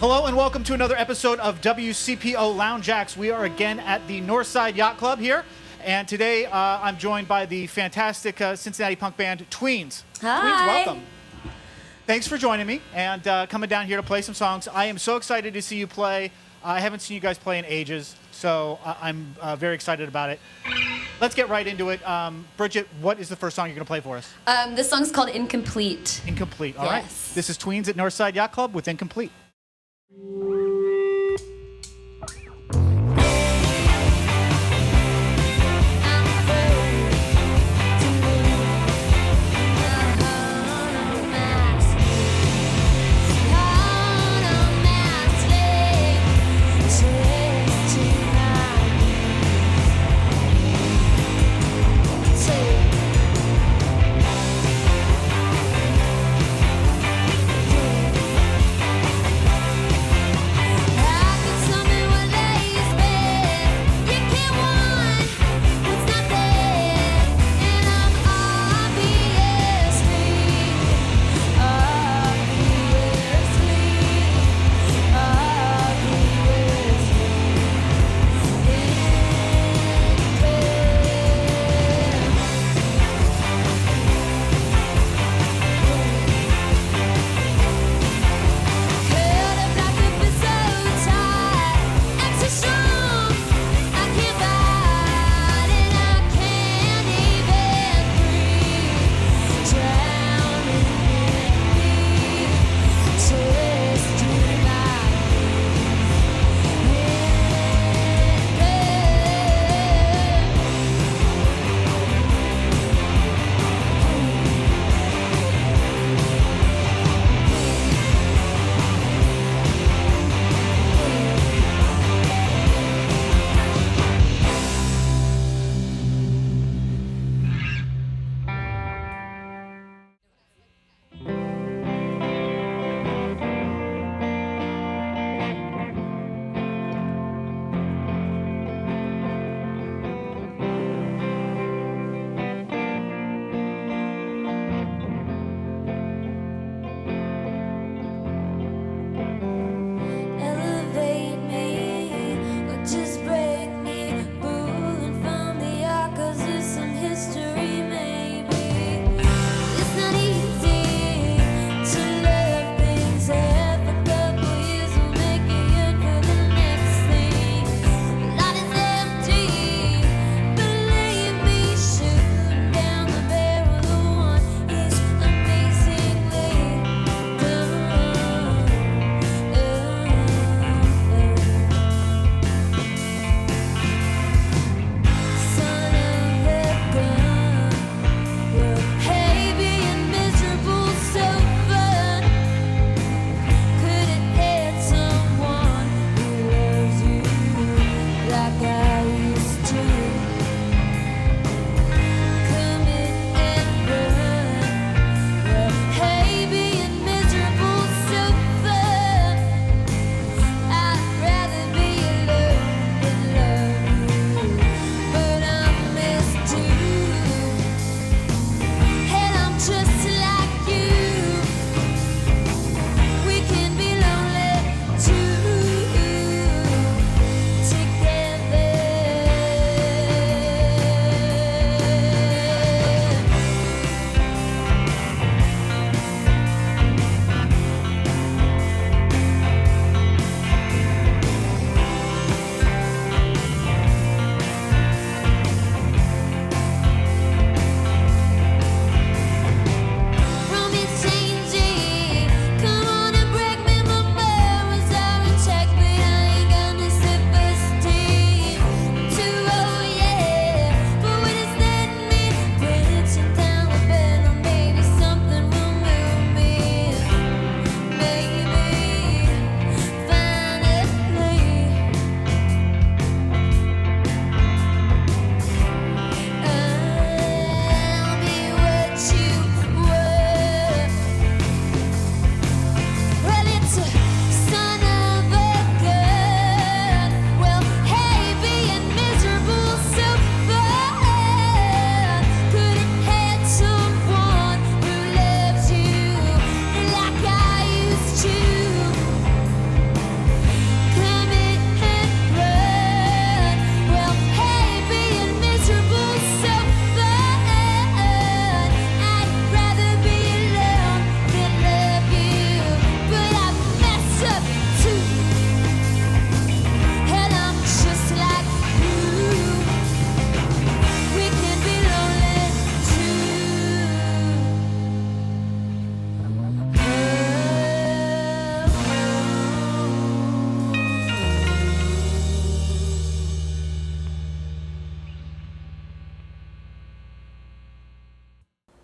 Hello and welcome to another episode of WCPO Lounge Acts. We are again at the Northside Yacht Club here, and today I'm joined by the fantastic Cincinnati punk band Tweens. Hi. Tweens, welcome. Thanks for joining me and coming down here to play some songs. I am so excited to see you play. I haven't seen you guys play in ages, so I'm very excited about it. Let's get right into it. Bridget, what is the first song you're going to play for us? This song's called Incomplete. Incomplete, all right. Yes. This is Tweens at Northside Yacht Club with Incomplete.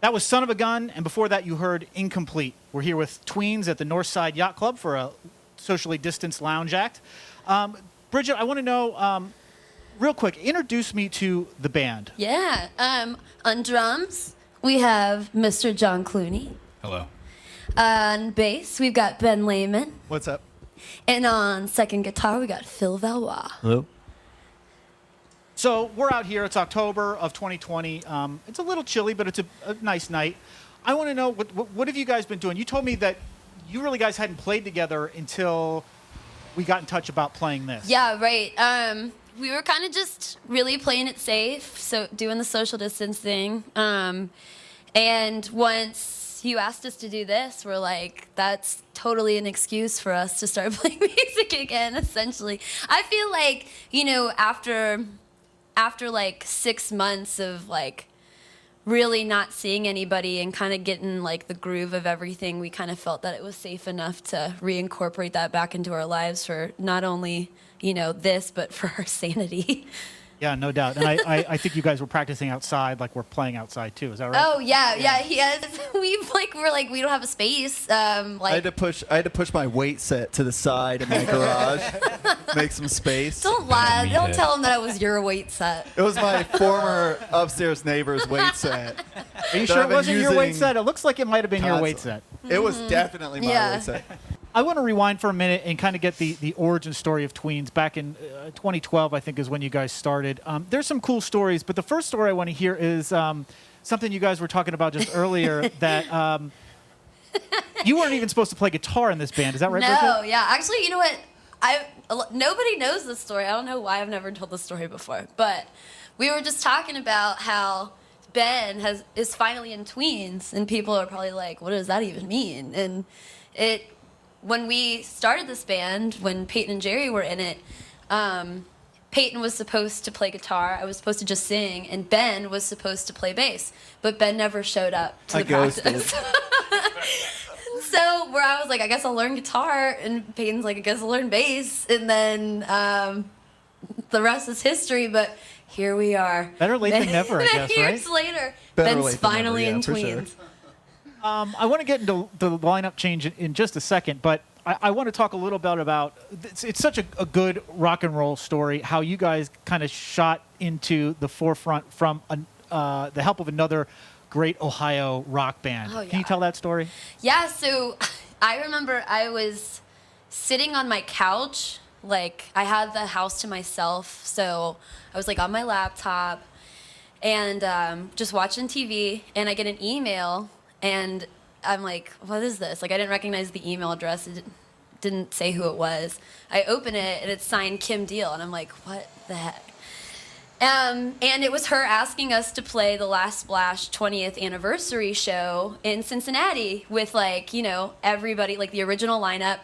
That was Son of a Gun, and before that you heard Incomplete. We're here with Tweens at the Northside Yacht Club for a socially distanced lounge act. Bridget, I want to know, real quick, introduce me to the band. Yeah. On drums, we have Mr. John Clooney. Hello. On bass, we've got Ben Lehman. What's up? And on second guitar, we got Phil Valois. Hello. So we're out here. It's October of 2020. It's a little chilly, but it's a nice night. I want to know, what have you guys been doing? You told me that you really guys hadn't played together until we got in touch about playing this. Yeah, right. We were kind of just really playing it safe, so doing the social distancing. And once you asked us to do this, we're like, that's totally an excuse for us to start playing music again, essentially. I feel like, after like 6 months of like really not seeing anybody and kind of getting like the groove of everything, we kind of felt that it was safe enough to reincorporate that back into our lives for not only, this, but for our sanity. Yeah, no doubt. And I think you guys were practicing outside, like we're playing outside too. Is that right? Oh yeah. He has. We're like we don't have a space. I had to push my weight set to the side in my garage, make some space. Don't lie. Don't tell him that it was your weight set. It was my former upstairs neighbor's weight set. Are you sure it wasn't your weight set? It looks like it might have been your weight set. It was definitely my weight set. I want to rewind for a minute and kind of get the origin story of Tweens. Back in 2012, I think, is when you guys started. There's some cool stories, but the first story I want to hear is something you guys were talking about just earlier, that you weren't even supposed to play guitar in this band. Is that right, No, Bridget? yeah. Actually, you know what? Nobody knows this story. I don't know why I've never told this story before. But we were just talking about how Ben is finally in Tweens, and people are probably like, what does that even mean? And when we started this band, when Peyton and Jerry were in it, Peyton was supposed to play guitar, I was supposed to just sing, and Ben was supposed to play bass. But Ben never showed up to the practice. So where I was like, I guess I'll learn guitar, and Peyton's like, I guess I'll learn bass, and then the rest is history, but here we are. Better late than never, I guess, right? Years later, Better Ben's late than finally never, yeah, in for sure. Tweens. I want to get into the lineup change in just a second, but I want to talk a little bit about, it's such a good rock and roll story, how you guys kind of shot into the forefront from the help of another great Ohio rock band. Oh, yeah. Can you tell that story? Yeah, so I remember I was sitting on my couch, like I had the house to myself, so I was like on my laptop and just watching TV, and I get an email, and I'm like, what is this? Like, I didn't recognize the email address. It didn't say who it was. I open it, and it's signed Kim Deal, and I'm like, what the heck? And it was her asking us to play the Last Splash 20th anniversary show in Cincinnati with, like, everybody, like the original lineup.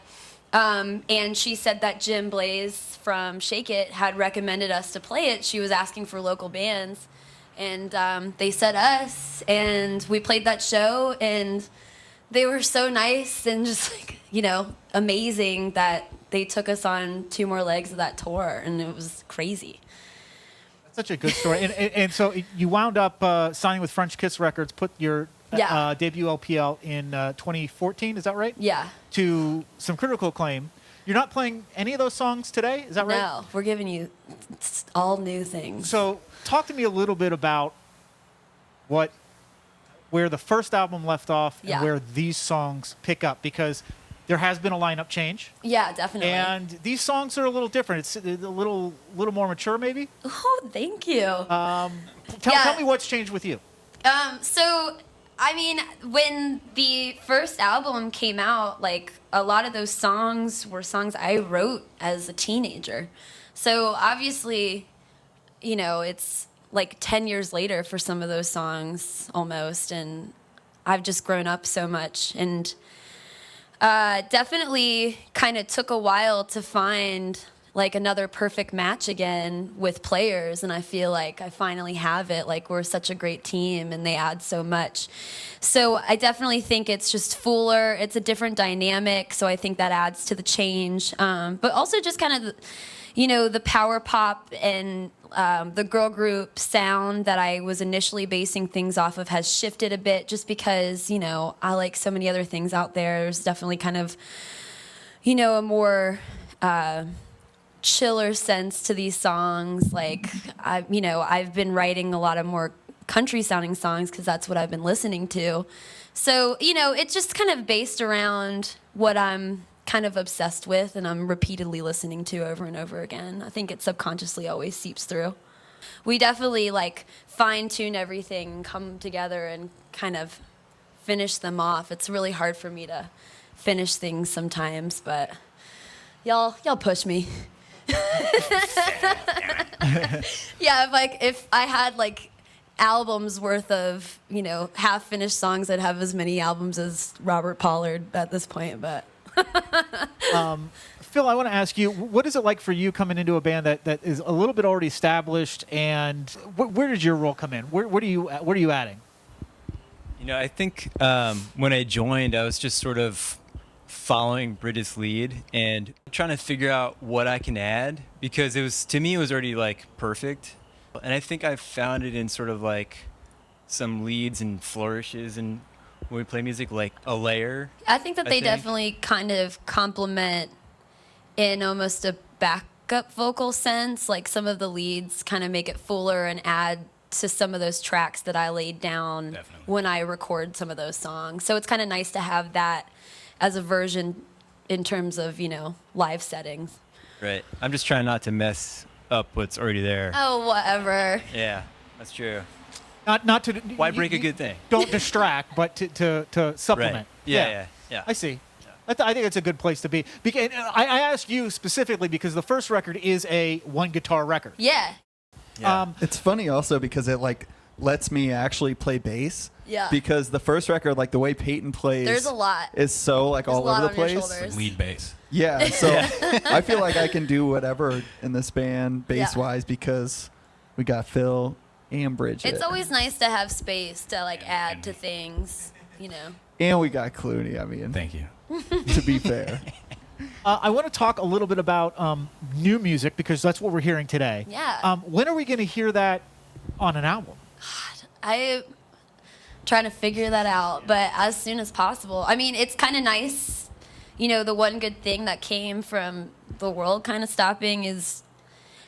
And she said that Jim Blaze from Shake It had recommended us to play it. She was asking for local bands. And they said us, and we played that show, and they were so nice and just, like, amazing that they took us on 2 more legs of that tour, and it was crazy. That's such a good story. And so you wound up signing with French Kiss Records, put your debut LPL in 2014, is that right? Yeah. To some critical acclaim. You're not playing any of those songs today, is that right? No, we're giving you all new things. So talk to me a little bit about where the first album left off and where these songs pick up, because there has been a lineup change. Yeah, definitely. And these songs are a little different. It's a little more mature, maybe. Oh, thank you. Tell me what's changed with you. So, I mean, when the first album came out, like, a lot of those songs were songs I wrote as a teenager. So, obviously, it's like 10 years later for some of those songs almost, and I've just grown up so much, and definitely kind of took a while to find like another perfect match again with players, and I feel like I finally have it. Like, we're such a great team and they add so much. So I definitely think it's just fuller. It's a different dynamic, so I think that adds to the change. But also just kind of, the power pop and the girl group sound that I was initially basing things off of has shifted a bit, just because, I like so many other things out there. There's definitely kind of, a more chiller sense to these songs. Like, I've been writing a lot of more country sounding songs because that's what I've been listening to. So, it's just kind of based around what I'm kind of obsessed with and I'm repeatedly listening to over and over again. I think it subconsciously always seeps through. We definitely like fine tune everything, come together and kind of finish them off. It's really hard for me to finish things sometimes, but y'all push me. Yeah, if I had like albums worth of, half finished songs, I'd have as many albums as Robert Pollard at this point, but Phil, I want to ask you, what is it like for you coming into a band that is a little bit already established, and where did your role come in? What are you adding? I think when I joined, I was just sort of following Britta's lead and trying to figure out what I can add, because to me it was already like perfect, and I think I found it in sort of like some leads and flourishes and when we play music, like a layer. I think that they definitely kind of complement in almost a backup vocal sense. Like, some of the leads kind of make it fuller and add to some of those tracks that I laid down when I record some of those songs. So it's kind of nice to have that as a version in terms of, live settings. Right. I'm just trying not to mess up what's already there. Oh, whatever. Yeah, that's true. Not to. Why break a good thing? Don't distract, but to supplement. Right. Yeah. I see. I think it's a good place to be. I ask you specifically because the first record is a one guitar record. Yeah. It's funny also because it like lets me actually play bass. Yeah. Because the first record, like the way Peyton plays, there's a lot. Is so like There's all a lot over the on your place. shoulders. Lead bass. Yeah. So I feel like I can do whatever in this band bass wise because we got Phil and Bridget. It's always nice to have space to like add to things, And we got Clooney. I mean, Thank you. to be fair. I want to talk a little bit about new music because that's what we're hearing today. Yeah. When are we going to hear that on an album? I'm trying to figure that out, but as soon as possible. I mean, it's kind of nice. The one good thing that came from the world kind of stopping is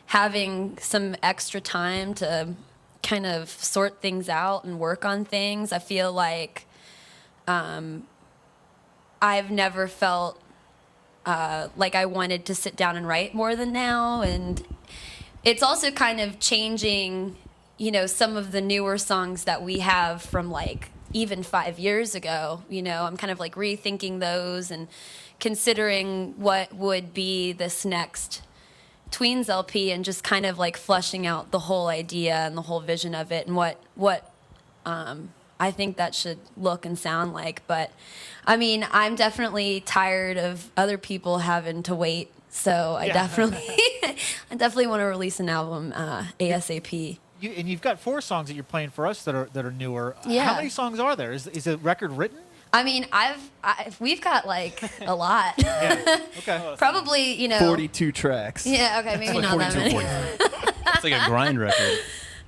having some extra time to kind of sort things out and work on things. I feel like I've never felt like I wanted to sit down and write more than now. And it's also kind of changing, some of the newer songs that we have from like even 5 years ago. I'm kind of like rethinking those and considering what would be this next Tweens LP and just kind of like fleshing out the whole idea and the whole vision of it and what I think that should look and sound like. But I mean, I'm definitely tired of other people having to wait. So I definitely want to release an album ASAP. You've got 4 songs that you're playing for us that are newer. Yeah. How many songs are there? Is the record written? I mean, we've got like a lot. Yeah. Okay. Probably, 42 tracks. Yeah, okay, maybe not that many. It's like a grind record.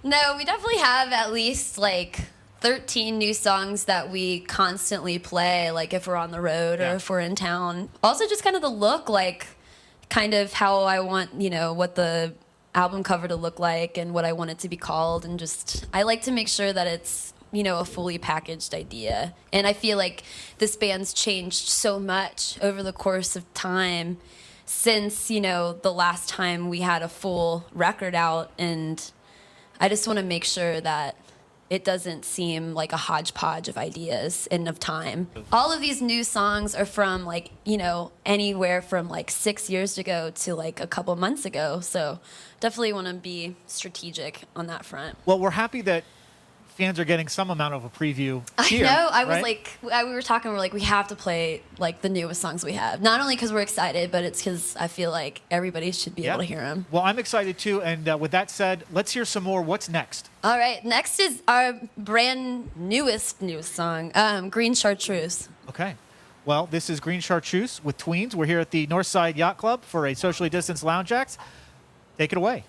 No, we definitely have at least like 13 new songs that we constantly play, like if we're on the road or if we're in town. Also just kind of the look, like kind of how I want, what the album cover to look like and what I want it to be called. And just, I like to make sure that it's, a fully packaged idea. And I feel like this band's changed so much over the course of time since, the last time we had a full record out. And I just want to make sure that it doesn't seem like a hodgepodge of ideas and of time. All of these new songs are from like, anywhere from like 6 years ago to like a couple months ago. So definitely want to be strategic on that front. Well, we're happy that fans are getting some amount of a preview I here. know. I was right? like, we were talking. We're like, we have to play like the newest songs we have. Not only because we're excited, but it's because I feel like everybody should be able to hear them. Well, I'm excited too. And with that said, let's hear some more. What's next? All right. Next is our brand newest song, Green Chartreuse. Okay. Well, this is Green Chartreuse with Tweens. We're here at the Northside Yacht Club for a socially distanced lounge act. Take it away.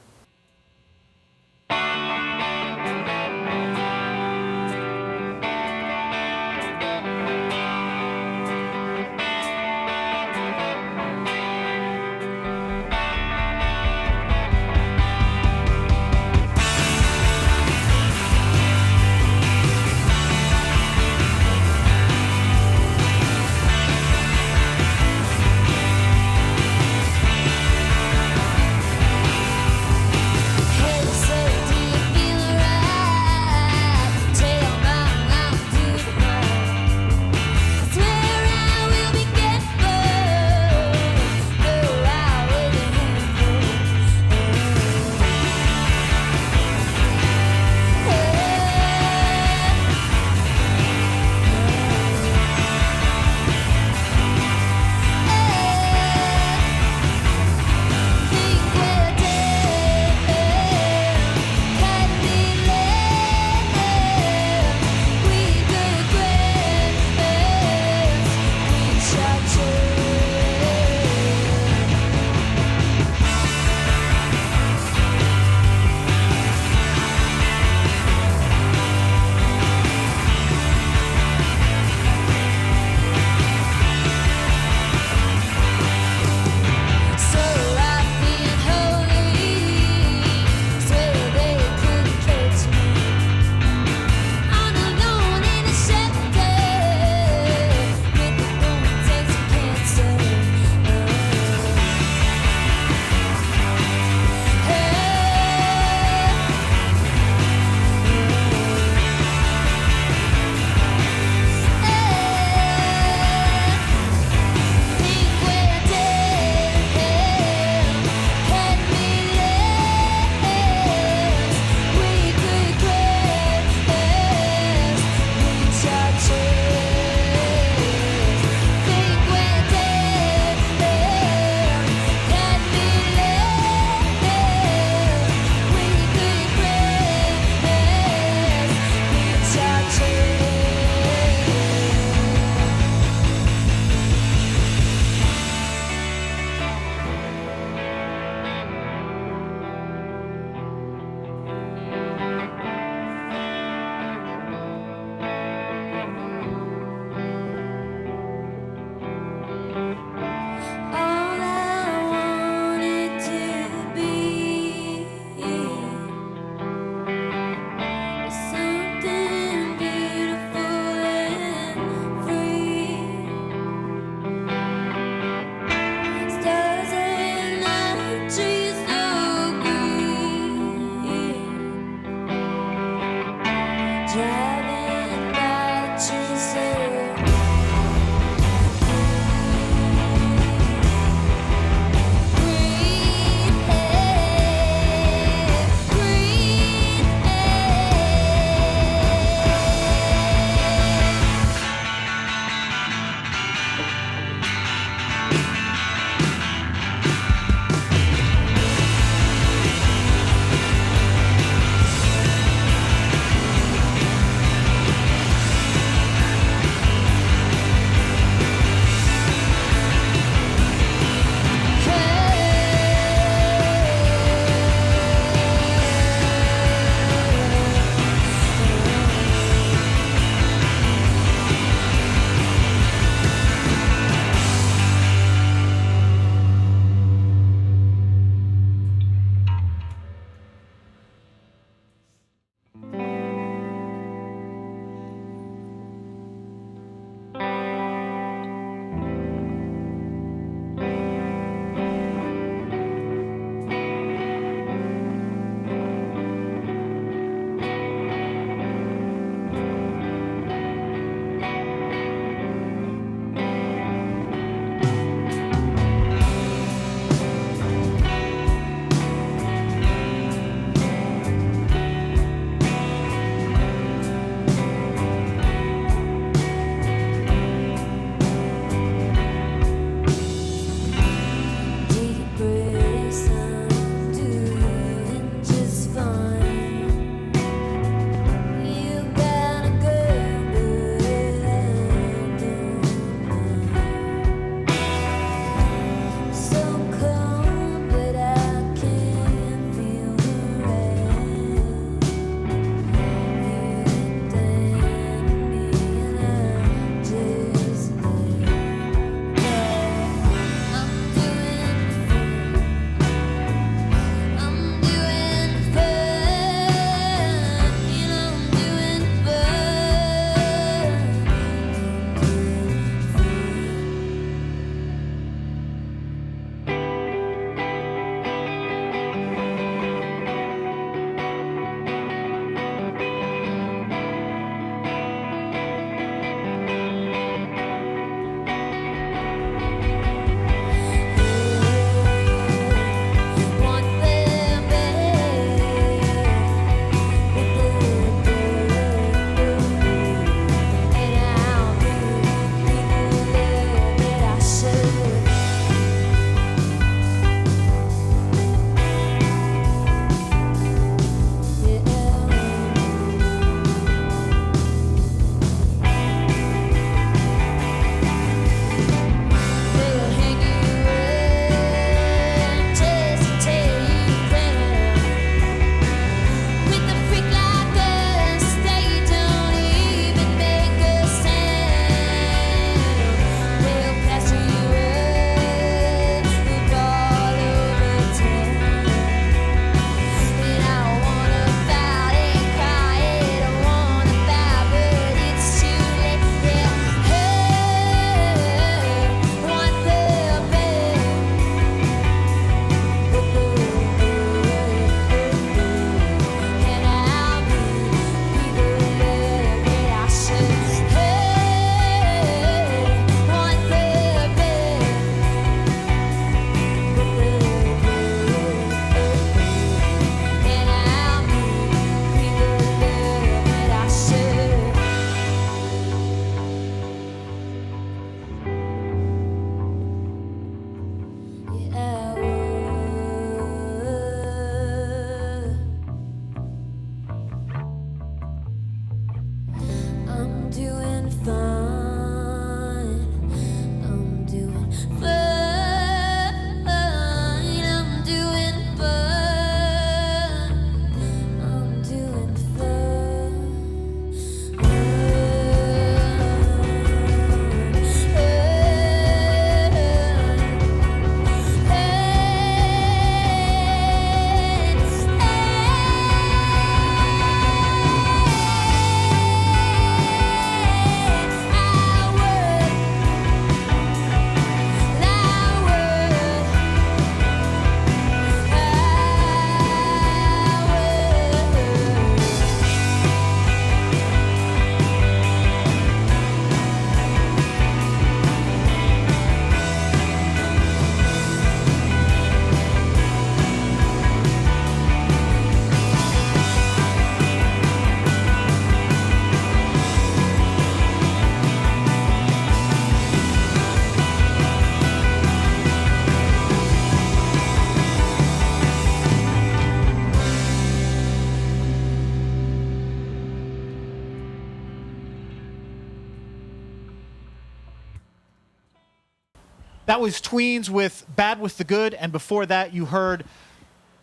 That was Tweens with Bad with the Good, and before that you heard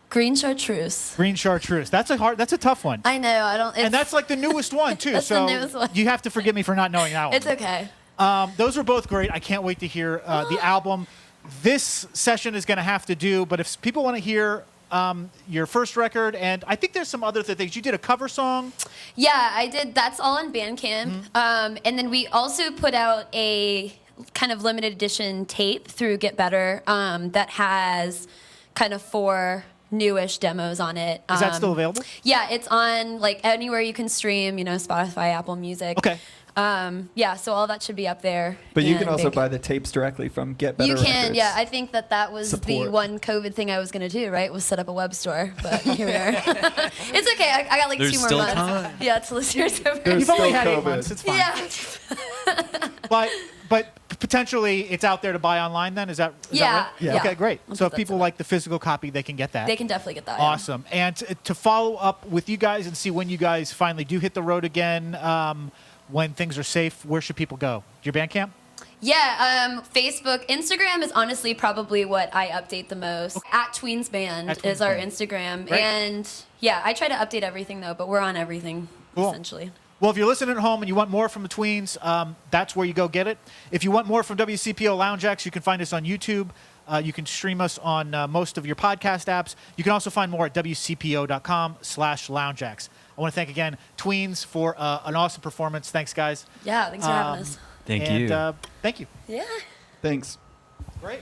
Green Chartreuse. Green Chartreuse. That's a tough one. I know. I don't. And that's like the newest one too. That's so the newest one. you have to forgive me for not knowing that one. It's okay. Those were both great. I can't wait to hear the album. This session is going to have to do, but if people want to hear your first record, and I think there's some other things. You did a cover song. Yeah, I did. That's all on Bandcamp. And then we also put out a kind of limited edition tape through Get Better that has kind of 4 newish demos on it. Is that still available? Yeah, it's on like anywhere you can stream, Spotify, Apple Music. Okay. Yeah, so all that should be up there. But you can And also buy the tapes directly from Get Better You can, Records. yeah. I think that was the Support. one COVID thing I was going to do, right? Was set up a web store. But here we are. It's okay. I got like There's 2 more still months. time. Yeah, till this year's over. There's You've only still had 8 COVID. months. It's fine. Yeah. But potentially it's out there to buy online then? Is that Yeah, right? yeah. Okay, great. I'll So put if that people to like the physical copy, they can get that. They can definitely get that. yeah. Awesome. And to follow up with you guys and see when you guys finally do hit the road again, when things are safe, where should people go? Your Bandcamp? Yeah, Facebook. Instagram is honestly probably what I update the most. At Tweens Band At Tweens is our Band. Instagram. Great. And yeah, I try to update everything though, but we're on everything Cool. essentially. Well, if you're listening at home and you want more from the Tweens, that's where you go get it. If you want more from WCPO Lounge Acts, you can find us on YouTube. You can stream us on most of your podcast apps. You can also find more at wcpo.com/loungeacts. I want to thank again Tweens for an awesome performance. Thanks, guys. Yeah, thanks for having us. Thank and, you. Thank you. Yeah. Thanks. Great.